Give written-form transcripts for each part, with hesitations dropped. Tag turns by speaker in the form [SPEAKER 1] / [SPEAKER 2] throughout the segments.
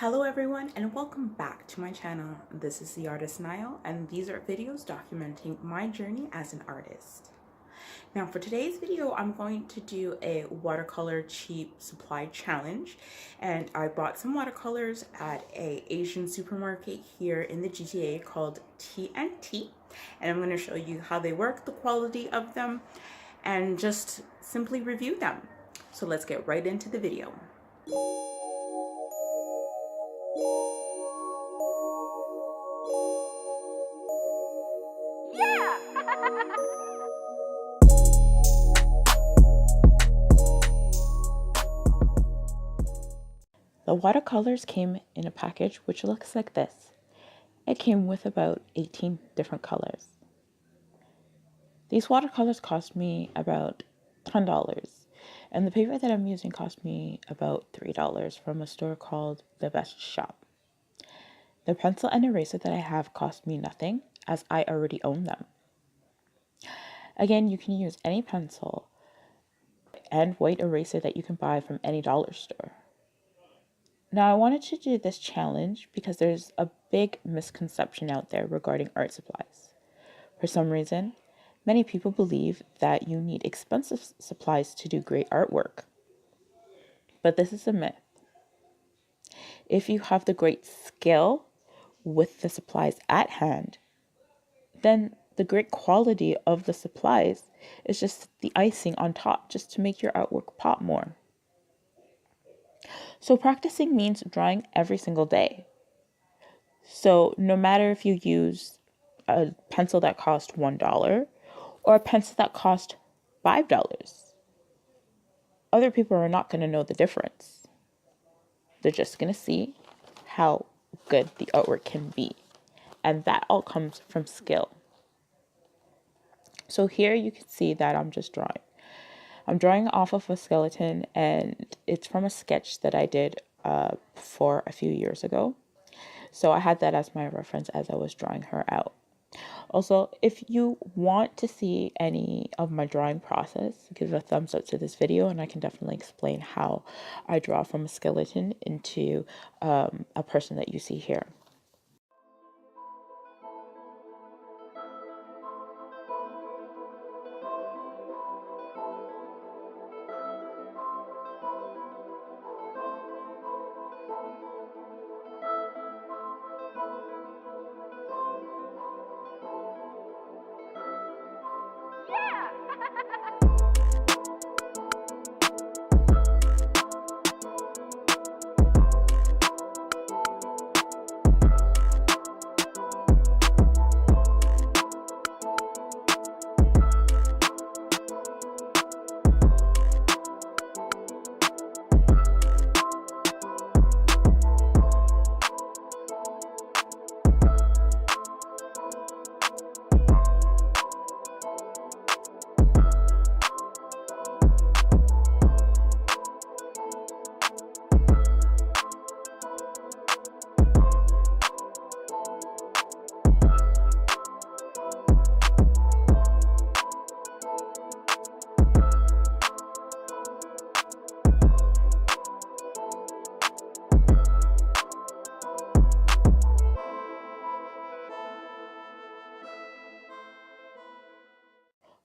[SPEAKER 1] Hello everyone and welcome back to my channel. This is the artist Niall and these are videos documenting my journey as an artist. Now for today's video, I'm going to do a watercolor cheap supply challenge, and I bought some watercolors at a Asian supermarket here in the GTA called T&T, and I'm going to show you how they work, the quality of them, and just simply review them. So let's get right into the video. The watercolors came in a package which looks like this. It came with about 18 different colors. These watercolors cost me about $10, and the paper that I'm using cost me about $3 from a store called The Best Shop. The pencil and eraser that I have cost me nothing, as I already own them. Again, you can use any pencil and white eraser that you can buy from any dollar store. Now, I wanted to do this challenge because there's a big misconception out there regarding art supplies. For some reason, many people believe that you need expensive supplies to do great artwork. But this is a myth. If you have the great skill with the supplies at hand, then the great quality of the supplies is just the icing on top, just to make your artwork pop more. So practicing means drawing every single day. So no matter if you use a pencil that cost $1 or a pencil that cost $5, other people are not going to know the difference. They're just going to see how good the artwork can be. And that all comes from skill. So here you can see that I'm just drawing. I'm drawing off of a skeleton, and it's from a sketch that I did for a few years ago. So I had that as my reference as I was drawing her out. Also, if you want to see any of my drawing process, give a thumbs up to this video and I can definitely explain how I draw from a skeleton into a person that you see here.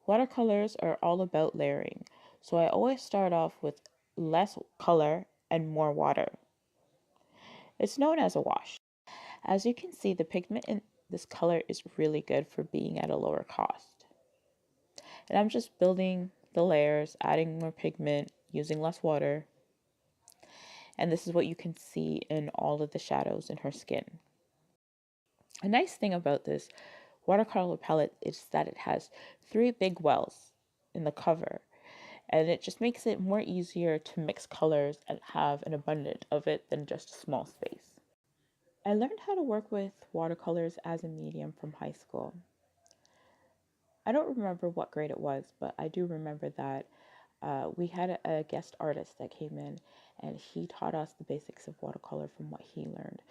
[SPEAKER 1] Watercolors are all about layering, so I always start off with less color and more water. It's known as a wash. As you can see, the pigment in this color is really good for being at a lower cost. And I'm just building the layers, adding more pigment, using less water. And this is what you can see in all of the shadows in her skin. A nice thing about this watercolor palette is that it has 3 big wells in the cover, and it just makes it more easier to mix colors and have an abundance of it than just a small space. I learned how to work with watercolors as a medium from high school. I don't remember what grade it was, but I do remember that we had a guest artist that came in, and he taught us the basics of watercolor from what he learned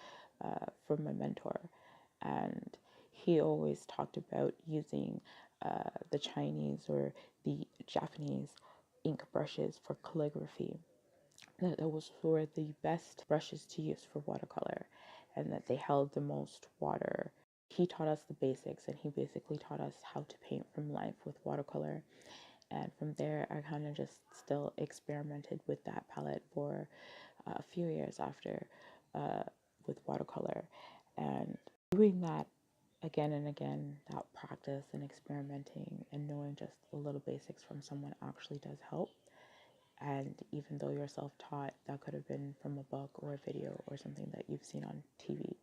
[SPEAKER 1] from my mentor. And he always talked about using the Chinese or the Japanese ink brushes for calligraphy. that those were the best brushes to use for watercolor and that they held the most water. He taught us the basics, and he basically taught us how to paint from life with watercolor. And from there, I kind of just still experimented with that palette for a few years after with watercolor. And doing that again and again, that practice and experimenting and knowing just a little basics from someone actually does help. And even though you're self-taught, that could have been from a book or a video or something that you've seen on TV.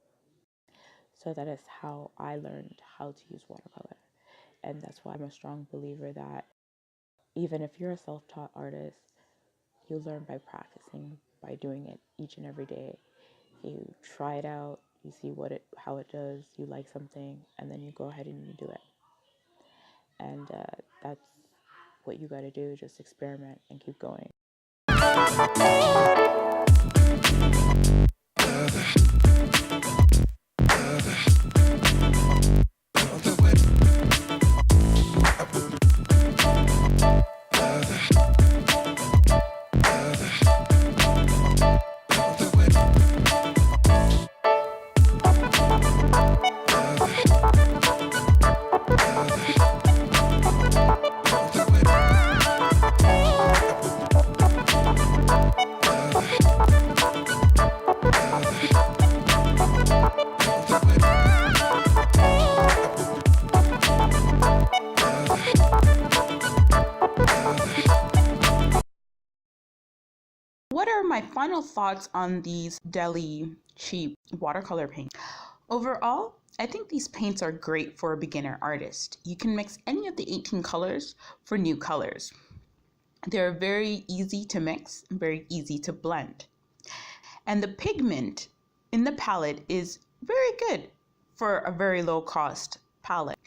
[SPEAKER 1] So that is how I learned how to use watercolor. And that's why I'm a strong believer that even if you're a self-taught artist, you learn by practicing, by doing it each and every day. You try it out, you see how it does, you like something, and then you go ahead and you do it. And that's what you got to do, just experiment and keep going.
[SPEAKER 2] What are my final thoughts on these deli cheap watercolor paints? Overall, I think these paints are great for a beginner artist. You can mix any of the 18 colors for new colors. They're very easy to mix, very easy to blend. And the pigment in the palette is very good for a very low cost palette.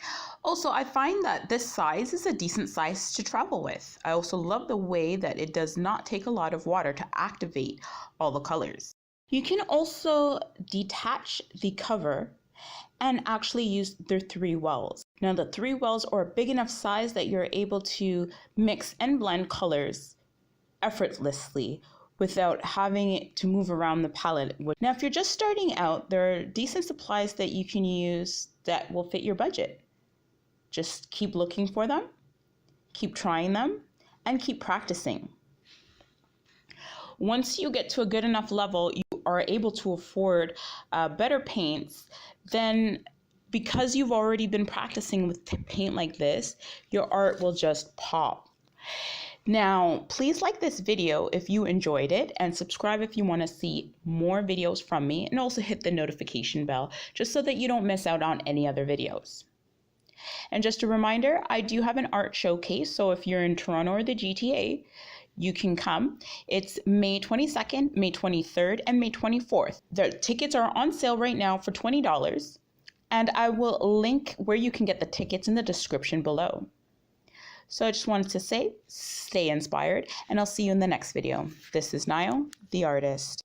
[SPEAKER 2] Also, I find that this size is a decent size to travel with. I also love the way that it does not take a lot of water to activate all the colors. You can also detach the cover and actually use the 3 wells. Now the 3 wells are a big enough size that you're able to mix and blend colors effortlessly without having it to move around the palette. Now, if you're just starting out, there are decent supplies that you can use that will fit your budget. Just keep looking for them, keep trying them, and keep practicing. Once you get to a good enough level, you are able to afford better paints, then because you've already been practicing with paint like this, your art will just pop. Now, please like this video if you enjoyed it, and subscribe if you want to see more videos from me, and also hit the notification bell just so that you don't miss out on any other videos. And just a reminder, I do have an art showcase, so if you're in Toronto or the GTA, you can come. It's May 22nd, May 23rd, and May 24th. The tickets are on sale right now for $20, and I will link where you can get the tickets in the description below. So I just wanted to say, stay inspired, and I'll see you in the next video. This is Niall, the artist.